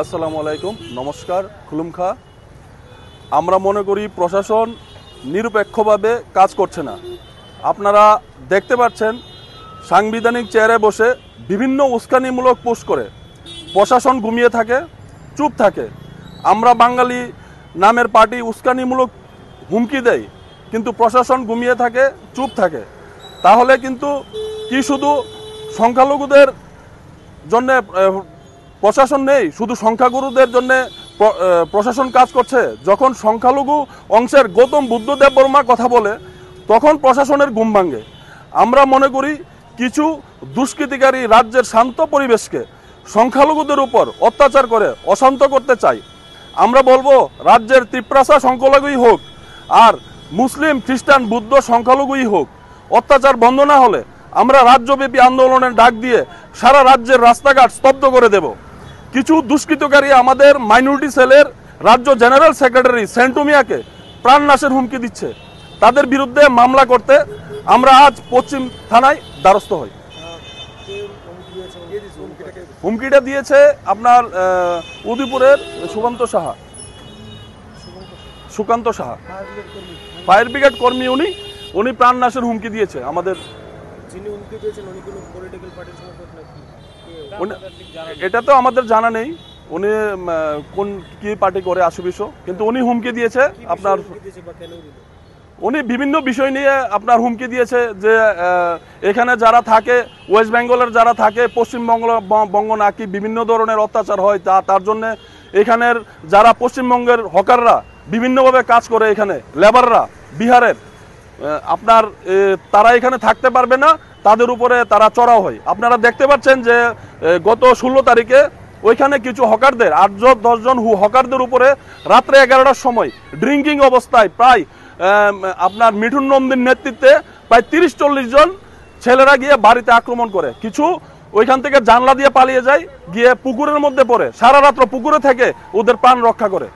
আসসালামু আলাইকুম, নমস্কার, খুলুমখা। আমরা মনে করি প্রশাসন নিরপেক্ষভাবে কাজ করছে না। আপনারা দেখতে পাচ্ছেন সাংবিধানিক চেয়ারে বসে বিভিন্ন উস্কানিমূলক পোস্ট করে প্রশাসন ঘুমিয়ে থাকে, চুপ থাকে। আমরা বাঙালি নামের পার্টি উস্কানিমূলক হুমকি দেয়, কিন্তু প্রশাসন ঘুমিয়ে থাকে, চুপ থাকে। তাহলে কিন্তু কি শুধু সংখ্যালঘুদের জন্য প্রশাসন নেই, শুধু সংখ্যাগুরুদের জন্য প্রশাসন কাজ করছে? যখন সংখ্যালঘু অংশের গৌতম বুদ্ধদেব বর্মা কথা বলে তখন প্রশাসনের ঘুম ভাঙে। আমরা মনে করি কিছু দুষ্কৃতিকারী রাজ্যের শান্ত পরিবেশকে সংখ্যালঘুদের উপর অত্যাচার করে অশান্ত করতে চায়। আমরা বলবো রাজ্যের ত্রিপ্রাসা সংখ্যালঘুই হোক আর মুসলিম খ্রিস্টান বুদ্ধ সংখ্যালঘুই হোক, অত্যাচার বন্ধ না হলে আমরা রাজ্যব্যাপী আন্দোলনের ডাক দিয়ে সারা রাজ্যের রাস্তাঘাট স্তব্ধ করে দেব। কিছু দুষ্কৃতকারী আমাদের মাইনরিটি সেলের রাজ্য জেনারেল সেক্রেটারি সেন্টু মিয়াকে প্রাণনাশের হুমকি দিচ্ছে। তাদের বিরুদ্ধে মামলা করতে আমরা আজ পশ্চিম থানায় দ্বারস্থ হই। হুমকিটা দিয়েছে আপনার উদয়পুরের সুকান্ত সাহা, ফায়ার ব্রিগেড কর্মী। উনি প্রাণনাশের হুমকি দিয়েছে আমাদের। এটা তো আমাদের জানা নেই উনি কোন কি পার্টি করে আশুবিশ, কিন্তু উনি হুমকি দিয়েছে আপনার। উনি বিভিন্ন বিষয় নিয়ে আপনার হুমকি দিয়েছে যে এখানে যারা থাকে, ওয়েস্ট বেঙ্গলের যারা থাকে, পশ্চিমবঙ্গ নাকি বিভিন্ন ধরনের অত্যাচার হয়, তার জন্য এখানের যারা পশ্চিমবঙ্গের হকাররা বিভিন্নভাবে কাজ করে, এখানে লেবাররা বিহারের আপনার তারা এখানে থাকতে পারবে না, তাদের উপরে তারা চড়াও হয়। আপনারা দেখতে পাচ্ছেন যে গত 16 তারিখে ওইখানে কিছু হকারদের 8-10 জন হকারদের উপরে রাত্রে 11টার সময় ড্রিঙ্কিং অবস্থায় প্রায় আপনার মিঠুন নন্দীর নেতৃত্বে প্রায় 30-40 জন ছেলেরা গিয়ে বাড়িতে আক্রমণ করে। কিছু ওইখান থেকে জানলা দিয়ে পালিয়ে যায়, গিয়ে পুকুরের মধ্যে পড়ে সারা রাত্র পুকুরে থেকে ওদের প্রাণ রক্ষা করে।